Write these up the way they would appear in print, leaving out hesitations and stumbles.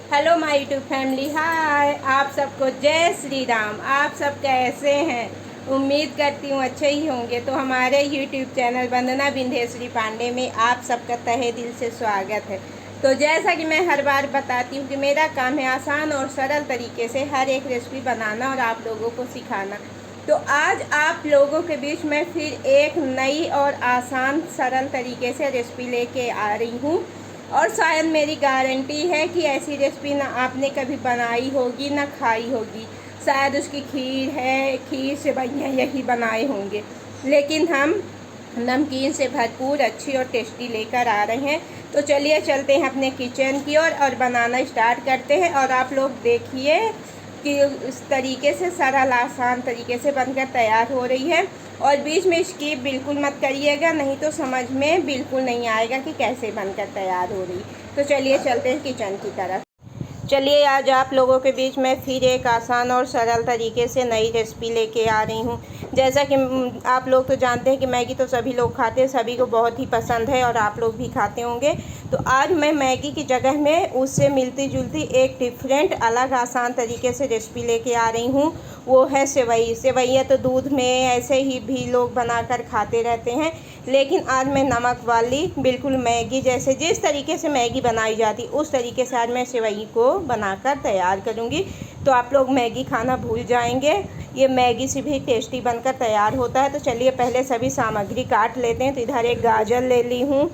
Hello my YouTube family, हाय। आप सबको जय श्री राम। आप सब कैसे हैं? उम्मीद करती हूँ अच्छे ही होंगे। तो हमारे यूट्यूब चैनल वंदना बिंदेश्वरी पांडे में आप सबका तहे दिल से स्वागत है। तो जैसा कि मैं हर बार बताती हूँ कि मेरा काम है आसान और सरल तरीके से हर एक रेसिपी बनाना और आप लोगों को सिखाना। तो आज आप लोगों के बीच में फिर एक नई और आसान सरल तरीके से रेसिपी लेके आ रही हूँ। और शायद मेरी गारंटी है कि ऐसी रेसिपी ना आपने कभी बनाई होगी ना खाई होगी। शायद उसकी खीर है, खीर से बढ़िया यही बनाए होंगे। लेकिन हम नमकीन से भरपूर अच्छी और टेस्टी लेकर आ रहे हैं। तो चलिए चलते हैं अपने किचन की ओर और बनाना स्टार्ट करते हैं। और आप लोग देखिए कि उस तरीके से सरल आसान तरीके से बनकर तैयार हो रही है। और बीच में स्किप बिल्कुल मत करिएगा, नहीं तो समझ में बिल्कुल नहीं आएगा कि कैसे बनकर तैयार हो रही। तो चलिए चलते हैं किचन की तरफ। चलिए आज आप लोगों के बीच में फिर एक आसान और सरल तरीके से नई रेसिपी लेके आ रही हूँ। जैसा कि आप लोग तो जानते हैं कि मैगी तो सभी लोग खाते हैं, सभी को बहुत ही पसंद है और आप लोग भी खाते होंगे। तो आज मैं मैगी की जगह में उससे मिलती जुलती एक डिफरेंट अलग आसान तरीके से रेसिपी लेके आ रही हूँ। वो है सेवई। सेवैयाँ तो दूध में ऐसे ही भी लोग बनाकर खाते रहते हैं, लेकिन आज मैं नमक वाली बिल्कुल मैगी जैसे जिस तरीके से मैगी बनाई जाती उस तरीके से आज मैं सेवई को बनाकर तैयार करूँगी। तो आप लोग मैगी खाना भूल जाएंगे, ये मैगी से भी टेस्टी बनकर तैयार होता है। तो चलिए पहले सभी सामग्री काट लेते हैं। तो इधर एक गाजर ले ली हूँ,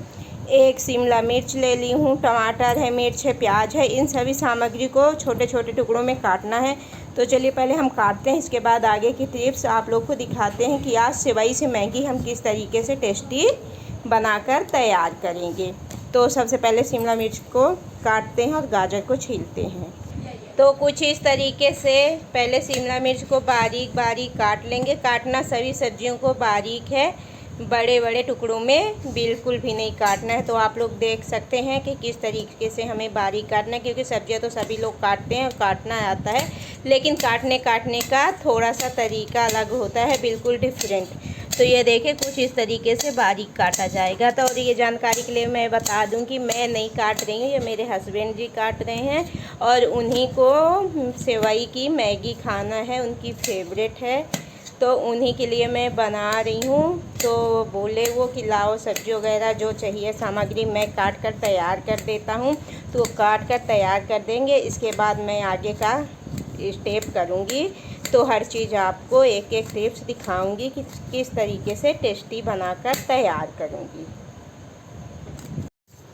एक शिमला मिर्च ले ली हूँ, टमाटर है, मिर्च है, प्याज है। इन सभी सामग्री को छोटे छोटे टुकड़ों में काटना है। तो चलिए पहले हम काटते हैं, इसके बाद आगे की टिप्स आप लोग को दिखाते हैं कि आज सेवई से मैगी हम किस तरीके से टेस्टी बनाकर तैयार करेंगे। तो सबसे पहले शिमला मिर्च को काटते हैं और गाजर को छीलते हैं। तो कुछ इस तरीके से पहले शिमला मिर्च को बारीक बारीक काट लेंगे। काटना सभी सब्जियों को बारीक है, बड़े बड़े टुकड़ों में बिल्कुल भी नहीं काटना है। तो आप लोग देख सकते हैं कि किस तरीके से हमें बारीक काटना है, क्योंकि सब्जियां तो सभी लोग काटते हैं और काटना आता है, लेकिन काटने का थोड़ा सा तरीका अलग होता है, बिल्कुल डिफरेंट। तो ये देखिए कुछ इस तरीके से बारीक काटा जाएगा। तो और ये जानकारी के लिए मैं बता दूं कि मैं नहीं काट रही हूँ, ये मेरे हस्बैंड जी काट रहे हैं और उन्हीं को सेवई की मैगी खाना है, उनकी फेवरेट है। तो उन्हीं के लिए मैं बना रही हूँ। तो बोले वो कि लाओ सब्जी वगैरह जो चाहिए सामग्री मैं काट कर तैयार कर देता हूँ। तो काट कर तैयार कर देंगे, इसके बाद मैं आगे का स्टेप करूँगी। तो हर चीज़ आपको एक एक टिप्स दिखाऊंगी कि किस तरीके से टेस्टी बनाकर तैयार करूँगी।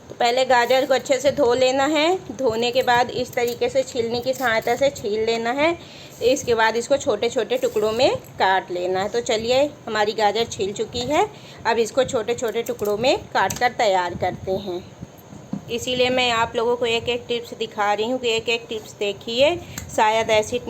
तो पहले गाजर को अच्छे से धो लेना है। धोने के बाद इस तरीके से छीलने की सहायता से छील लेना है। इसके बाद इसको छोटे छोटे टुकड़ों में काट लेना है। तो चलिए हमारी गाजर छील चुकी है, अब इसको छोटे छोटे टुकड़ों में काट कर तैयार करते हैं। इसीलिए मैं आप लोगों को एक एक टिप्स दिखा रही हूँ कि एक एक टिप्स देखिए। शायद ऐसी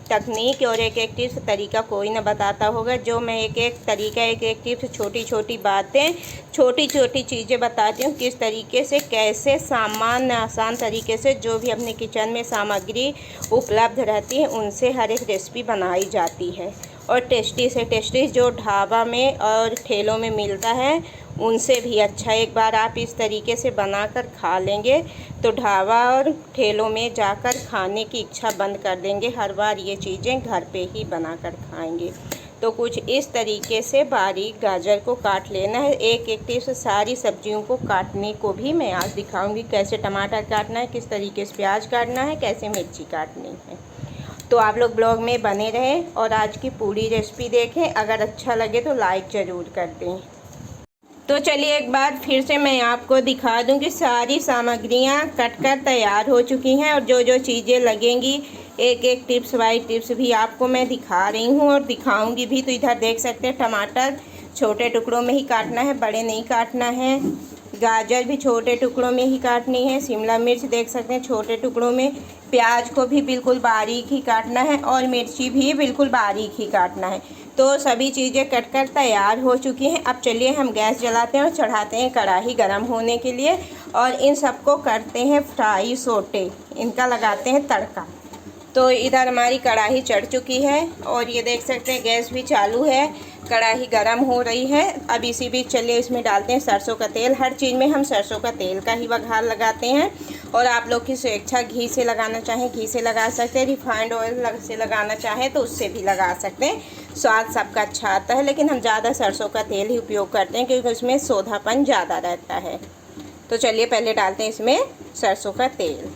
तकनीक और एक एक टिप्स तरीका कोई ना बताता होगा, जो मैं एक एक तरीका एक एक टिप्स छोटी छोटी बातें छोटी छोटी चीज़ें बताती हूँ किस तरीके से कैसे सामान्य आसान तरीके से जो भी अपने किचन में सामग्री उपलब्ध रहती है उनसे हर एक रेसिपी बनाई जाती है। और टेस्टी से टेस्टी जो ढाबा में और ठेलों में मिलता है उनसे भी अच्छा एक बार आप इस तरीके से बनाकर खा लेंगे तो ढाबा और ठेलों में जाकर खाने की इच्छा बंद कर देंगे। हर बार ये चीज़ें घर पे ही बनाकर खाएंगे। तो कुछ इस तरीके से बारीक गाजर को काट लेना है। एक एक टिप्स सारी सब्जियों को काटने को भी मैं आज दिखाऊंगी, कैसे टमाटर काटना है, किस तरीके से प्याज काटना है, कैसे मिर्ची काटनी है। तो आप लोग ब्लॉग में बने रहें और आज की पूरी रेसिपी देखें। अगर अच्छा लगे तो लाइक ज़रूर कर दें। तो चलिए एक बार फिर से मैं आपको दिखा दूं कि सारी सामग्रियां कटकर तैयार हो चुकी हैं और जो जो चीज़ें लगेंगी एक एक टिप्स बाई टिप्स भी आपको मैं दिखा रही हूं और दिखाऊंगी भी। तो इधर देख सकते हैं टमाटर छोटे टुकड़ों में ही काटना है, बड़े नहीं काटना है। गाजर भी छोटे टुकड़ों में ही काटनी है। शिमला मिर्च देख सकते हैं छोटे टुकड़ों में। प्याज को भी बिल्कुल बारीक ही काटना है और मिर्ची भी बिल्कुल बारीक ही काटना है। तो सभी चीज़ें कटकर तैयार हो चुकी हैं। अब चलिए हम गैस जलाते हैं और चढ़ाते हैं कढ़ाई गरम होने के लिए और इन सबको करते हैं फ्राई सोटे, इनका लगाते हैं तड़का। तो इधर हमारी कढ़ाई चढ़ चुकी है और ये देख सकते हैं गैस भी चालू है, कढ़ाई गरम हो रही है। अब इसी बीच चलिए इसमें डालते हैं सरसों का तेल। हर चीज़ में हम सरसों का तेल का ही बघार लगाते हैं और आप लोग की स्वेच्छा, घी से लगाना चाहें घी से लगा सकते हैं, रिफाइंड ऑयल से लगाना चाहें तो उससे भी लगा सकते हैं। स्वाद सबका अच्छा आता है, लेकिन हम ज़्यादा सरसों का तेल ही उपयोग करते हैं क्योंकि उसमें सोंधापन ज़्यादा रहता है। तो चलिए पहले डालते हैं इसमें सरसों का तेल।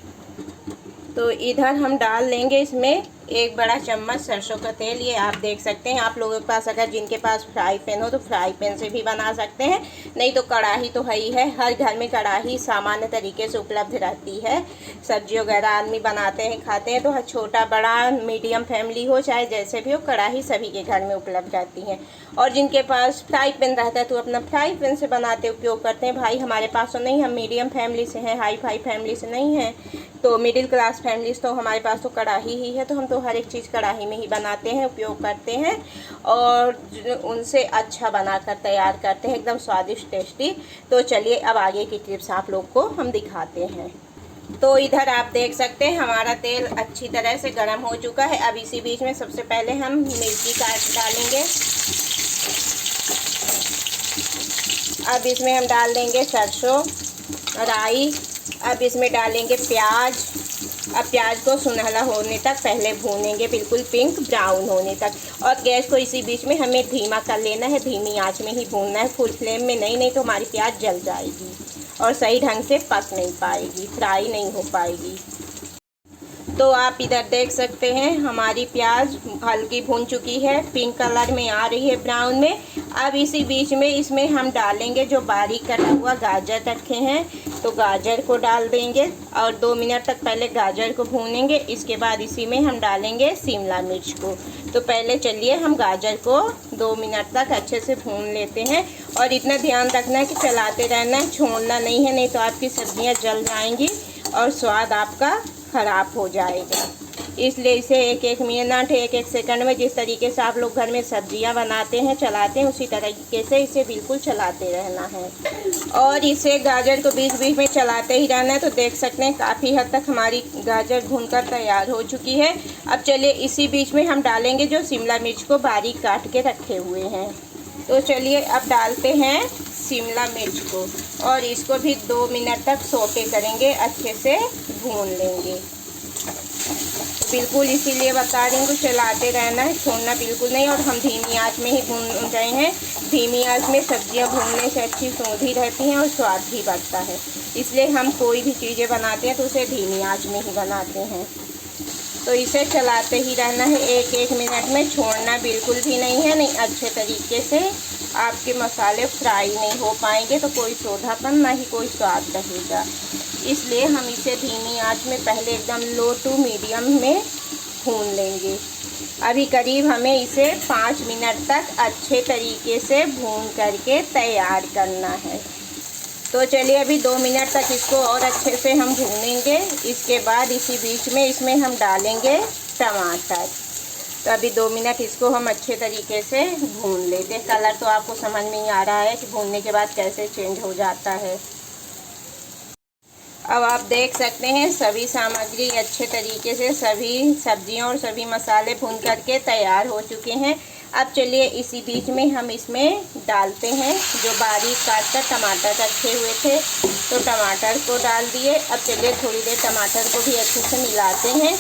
तो इधर हम डाल लेंगे इसमें 1 बड़ा चम्मच सरसों का तेल। ये आप देख सकते हैं, आप लोगों के पास अगर जिनके पास फ्राई पैन हो तो फ्राई पैन से भी बना सकते हैं, नहीं तो कढ़ाई तो है ही है। हर घर में कढ़ाई सामान्य तरीके से उपलब्ध रहती है। सब्जी वगैरह आदमी बनाते हैं, खाते हैं, तो छोटा बड़ा मीडियम फैमिली हो चाहे जैसे भी हो, कढ़ाई सभी के घर में उपलब्ध रहती है। और जिनके पास फ्राई पैन रहता है तो अपना फ्राई पैन से बनाते उपयोग करते हैं। भाई हमारे पास तो नहीं, हम मीडियम फैमिली से हैं, हाई फाई फैमिली से नहीं हैं, तो मिडिल क्लास फैमिलीज तो हमारे पास तो कढ़ाई ही है, तो हम तो हर एक चीज़ कढ़ाई में ही बनाते हैं, उपयोग करते हैं और उनसे अच्छा बनाकर तैयार करते हैं, एकदम स्वादिष्ट टेस्टी। तो चलिए अब आगे की टिप्स आप लोग को हम दिखाते हैं। तो इधर आप देख सकते हैं हमारा तेल अच्छी तरह से गर्म हो चुका है। अब इसी बीच में सबसे पहले हम मिर्ची काट डालेंगे। अब इसमें हम डाल देंगे सरसों, राई। अब इसमें डालेंगे प्याज। अब प्याज को सुनहरा होने तक पहले भूनेंगे, बिल्कुल पिंक ब्राउन होने तक। और गैस को इसी बीच में हमें धीमा कर लेना है, धीमी आंच में ही भूनना है, फुल फ्लेम में नहीं तो हमारी प्याज जल जाएगी और सही ढंग से पक नहीं पाएगी, फ्राई नहीं हो पाएगी। तो आप इधर देख सकते हैं हमारी प्याज हल्की भून चुकी है, पिंक कलर में आ रही है, ब्राउन में। अब इसी बीच में इसमें हम डालेंगे जो बारीक कटा हुआ गाजर रखे हैं, तो गाजर को डाल देंगे और 2 मिनट तक पहले गाजर को भूनेंगे। इसके बाद इसी में हम डालेंगे शिमला मिर्च को। तो पहले चलिए हम गाजर को 2 मिनट तक अच्छे से भून लेते हैं। और इतना ध्यान रखना है कि चलाते रहना है, छोड़ना नहीं है, नहीं तो आपकी सब्जियां जल जाएंगी और स्वाद आपका ख़राब हो जाएगा। इसलिए इसे एक मिनट 1 सेकंड में, जिस तरीके से आप लोग घर में सब्जियां बनाते हैं चलाते हैं, उसी तरीके से इसे बिल्कुल चलाते रहना है। और इसे गाजर को बीच बीच में चलाते ही रहना है। तो देख सकते हैं काफ़ी हद तक हमारी गाजर भूनकर तैयार हो चुकी है। अब चलिए इसी बीच में हम डालेंगे जो शिमला मिर्च को बारीक काट के रखे हुए हैं। तो चलिए अब डालते हैं शिमला मिर्च को और इसको भी 2 मिनट तक सौटे करेंगे, अच्छे से भून लेंगे। बिल्कुल इसीलिए बता रही हूँ, चलाते रहना है, छोड़ना बिल्कुल नहीं। और हम धीमी आंच में ही भून रहे हैं। धीमी आंच में सब्जियां भूनने से अच्छी सूंधी रहती हैं और स्वाद भी बढ़ता है। इसलिए हम कोई भी चीज़ें बनाते हैं तो उसे धीमी आंच में ही बनाते हैं। तो इसे चलाते ही रहना है, 1 मिनट में, छोड़ना बिल्कुल भी नहीं है। नहीं अच्छे तरीके से आपके मसाले फ्राई नहीं हो पाएंगे तो कोई सोंधापन ना ही कोई स्वाद रहेगा। इसलिए हम इसे धीमी आंच में पहले एकदम लो टू मीडियम में भून लेंगे। अभी करीब हमें इसे 5 मिनट तक अच्छे तरीके से भून करके तैयार करना है। तो चलिए अभी 2 मिनट तक इसको और अच्छे से हम भूनेंगे। इसके बाद इसी बीच में इसमें हम डालेंगे टमाटर। तो अभी 2 मिनट इसको हम अच्छे तरीके से भून लेते हैं। कलर तो आपको समझ में ही आ रहा है कि भूनने के बाद कैसे चेंज हो जाता है। अब आप देख सकते हैं सभी सामग्री अच्छे तरीके से, सभी सब्जियां और सभी मसाले भून करके तैयार हो चुके हैं। अब चलिए इसी बीच में हम इसमें डालते हैं जो बारीक काट कर टमाटर रखे हुए थे, तो टमाटर को डाल दिए। अब चलिए थोड़ी देर टमाटर को भी अच्छे से मिलाते हैं।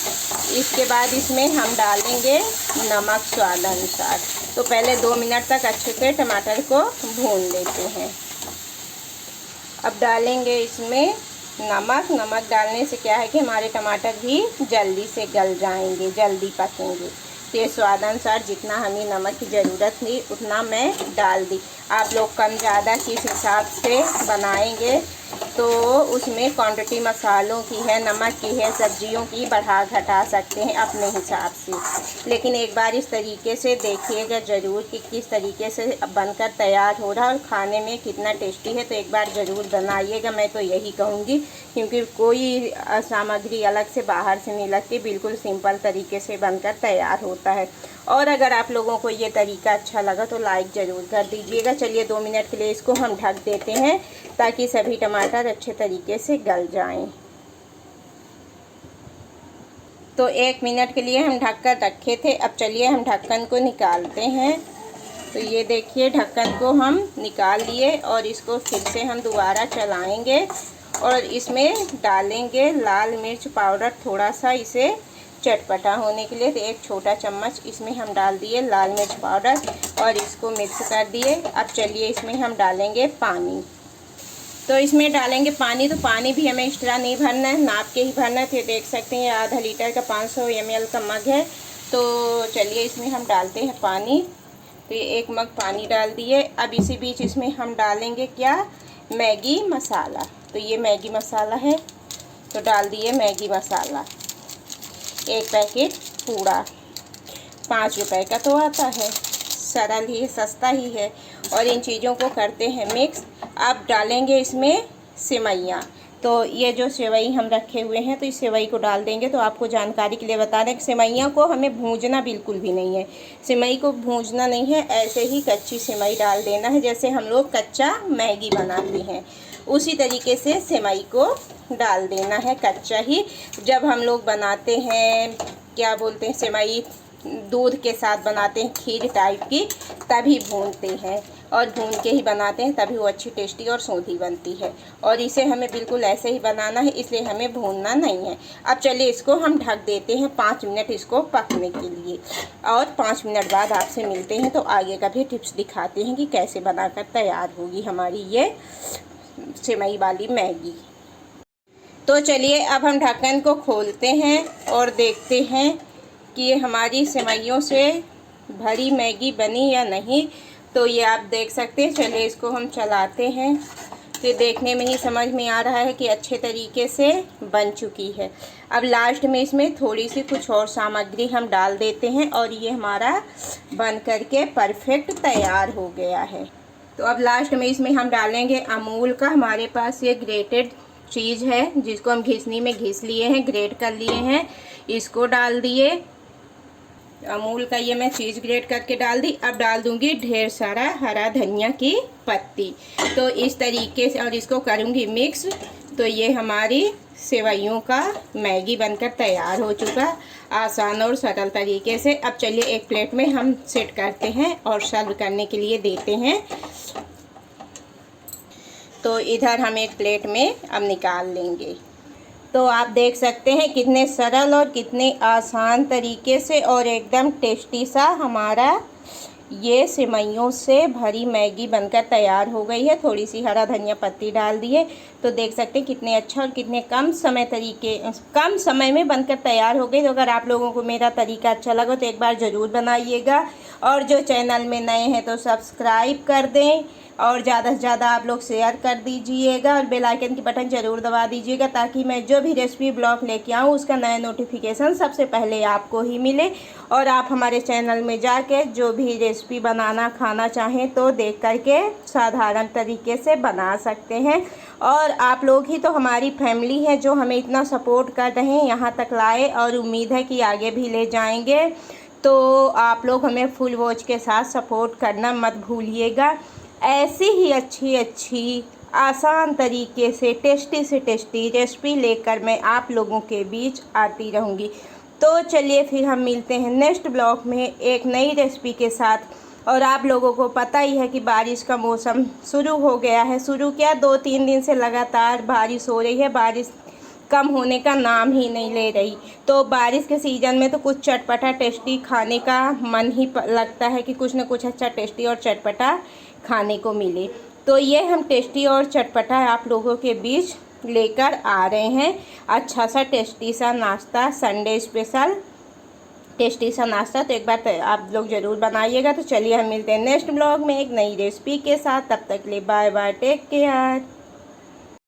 इसके बाद इसमें हम डालेंगे नमक स्वाद अनुसार। तो पहले 2 मिनट तक अच्छे से टमाटर को भून लेते हैं। अब डालेंगे इसमें नमक डालने से क्या है कि हमारे टमाटर भी जल्दी से गल जाएंगे, जल्दी पकेंगे। तो ये स्वादानुसार जितना हमें नमक की ज़रूरत थी उतना मैं डाल दी। आप लोग कम ज़्यादा किस हिसाब से बनाएंगे तो उसमें क्वांटिटी मसालों की है, नमक की है, सब्जियों की बढ़ा घटा सकते हैं अपने हिसाब से। लेकिन एक बार इस तरीके से देखिएगा ज़रूर कि किस तरीके से बनकर तैयार हो रहा है और खाने में कितना टेस्टी है। तो एक बार ज़रूर बनाइएगा, मैं तो यही कहूँगी, क्योंकि कोई सामग्री अलग से बाहर से नहीं लगती, बिल्कुल सिंपल तरीके से बनकर तैयार होता है। और अगर आप लोगों को ये तरीका अच्छा लगा तो लाइक ज़रूर कर दीजिएगा। चलिए 2 मिनट के लिए इसको हम ढक देते हैं ताकि सभी टमाटर अच्छे तरीके से गल जाएं। तो 1 मिनट के लिए हम ढक कर रखे थे। अब चलिए हम ढक्कन को निकालते हैं। तो ये देखिए ढक्कन को हम निकाल लिए और इसको फिर से हम दोबारा चलाएंगे और इसमें डालेंगे लाल मिर्च पाउडर थोड़ा सा, इसे चटपटा होने के लिए। तो 1 छोटा चम्मच इसमें हम डाल दिए लाल मिर्च पाउडर और इसको मिक्स कर दिए। अब चलिए इसमें हम डालेंगे पानी। तो इसमें डालेंगे पानी। तो पानी भी हमें एक्स्ट्रा नहीं भरना है, नाप के ही भरना है। तो देख सकते हैं ये आधा लीटर का 500 ml का मग है। तो चलिए इसमें हम डालते हैं पानी। तो ये 1 मग पानी डाल दिए। अब इसी बीच इसमें हम डालेंगे क्या, मैगी मसाला। तो ये मैगी मसाला है, तो डाल दिए मैगी मसाला 1 पैकेट पूरा। 5 रुपए का तो आता है, सरल ही सस्ता ही है। और इन चीज़ों को करते हैं मिक्स। अब डालेंगे इसमें सेवइयाँ। तो ये जो सेवई हम रखे हुए हैं, तो इस सेवई को डाल देंगे। तो आपको जानकारी के लिए बता दें कि सेवइयाँ को हमें भूंजना बिल्कुल भी नहीं है, सेवई को भूंजना नहीं है, ऐसे ही कच्ची सेवई डाल देना है। जैसे हम लोग कच्चा मैगी बनाते हैं उसी तरीके से सेवई को डाल देना है, कच्चा ही। जब हम लोग बनाते हैं क्या बोलते हैं, सेवई दूध के साथ बनाते हैं खीर टाइप की, तभी भूनते हैं और भून के ही बनाते हैं, तभी वो अच्छी टेस्टी और सोंधी बनती है। और इसे हमें बिल्कुल ऐसे ही बनाना है, इसलिए हमें भूनना नहीं है। अब चलिए इसको हम ढक देते हैं 5 मिनट इसको पकने के लिए, और 5 मिनट बाद आपसे मिलते हैं। तो आगे का भी टिप्स दिखाते हैं कि कैसे बनाकर तैयार होगी हमारी ये सेवई वाली मैगी। तो चलिए अब हम ढक्कन को खोलते हैं और देखते हैं कि ये हमारी सेवइयों से भरी मैगी बनी या नहीं। तो ये आप देख सकते हैं। चलिए इसको हम चलाते हैं। तो देखने में ही समझ में आ रहा है कि अच्छे तरीके से बन चुकी है। अब लास्ट में इसमें थोड़ी सी कुछ और सामग्री हम डाल देते हैं और ये हमारा बन करके परफेक्ट तैयार हो गया है। तो अब लास्ट में इसमें हम डालेंगे अमूल का, हमारे पास ये ग्रेटेड चीज़ है जिसको हम घिसनी में घिस लिए हैं, ग्रेट कर लिए हैं, इसको डाल दिए। अमूल का ये मैं चीज़ ग्रेट करके डाल दी। अब डाल दूंगी ढेर सारा हरा धनिया की पत्ती। तो इस तरीके से और इसको करूंगी मिक्स। तो ये हमारी सेवइयों का मैगी बनकर तैयार हो चुका, आसान और सरल तरीके से। अब चलिए एक प्लेट में हम सेट करते हैं और सर्व करने के लिए देते हैं। तो इधर हम एक प्लेट में अब निकाल लेंगे। तो आप देख सकते हैं कितने सरल और कितने आसान तरीके से और एकदम टेस्टी सा हमारा ये सेवइयों से भरी मैगी बनकर तैयार हो गई है। थोड़ी सी हरा धनिया पत्ती डाल दिए। तो देख सकते हैं कितने अच्छा और कितने कम समय में बनकर तैयार हो गई। तो अगर आप लोगों को मेरा तरीका अच्छा लगा तो एक बार ज़रूर बनाइएगा, और जो चैनल में नए हैं तो सब्सक्राइब कर दें, और ज़्यादा से ज़्यादा आप लोग शेयर कर दीजिएगा और बेल आइकन की बटन ज़रूर दबा दीजिएगा, ताकि मैं जो भी रेसिपी ब्लॉग लेके आऊँ उसका नया नोटिफिकेशन सबसे पहले आपको ही मिले। और आप हमारे चैनल में जाके जो भी रेसिपी बनाना खाना चाहें तो देख करके साधारण तरीके से बना सकते हैं। और आप लोग ही तो हमारी फैमिली है जो हमें इतना सपोर्ट कर रहे हैं, यहाँ तक लाए, और उम्मीद है कि आगे भी ले जाएंगे। तो आप लोग हमें फुल वॉच के साथ सपोर्ट करना मत भूलिएगा। ऐसी ही अच्छी आसान तरीके से टेस्टी रेसिपी लेकर मैं आप लोगों के बीच आती रहूँगी। तो चलिए फिर हम मिलते हैं नेक्स्ट ब्लॉग में एक नई रेसिपी के साथ। और आप लोगों को पता ही है कि बारिश का मौसम शुरू हो गया है। शुरू क्या, 2-3 दिन से लगातार बारिश हो रही है। बारिश कम होने का नाम ही नहीं ले रही। तो बारिश के सीज़न में तो कुछ चटपटा टेस्टी खाने का मन ही लगता है कि कुछ न कुछ अच्छा टेस्टी और चटपटा खाने को मिले। तो ये हम टेस्टी और चटपटा आप लोगों के बीच लेकर आ रहे हैं। अच्छा सा टेस्टी सा नाश्ता, संडे स्पेशल टेस्टी सा नाश्ता। तो एक बार आप लोग ज़रूर बनाइएगा। तो चलिए हम मिलते हैं नेक्स्ट ब्लॉग में एक नई रेसिपी के साथ। तब तक के लिए बाय बाय, टेक केयर।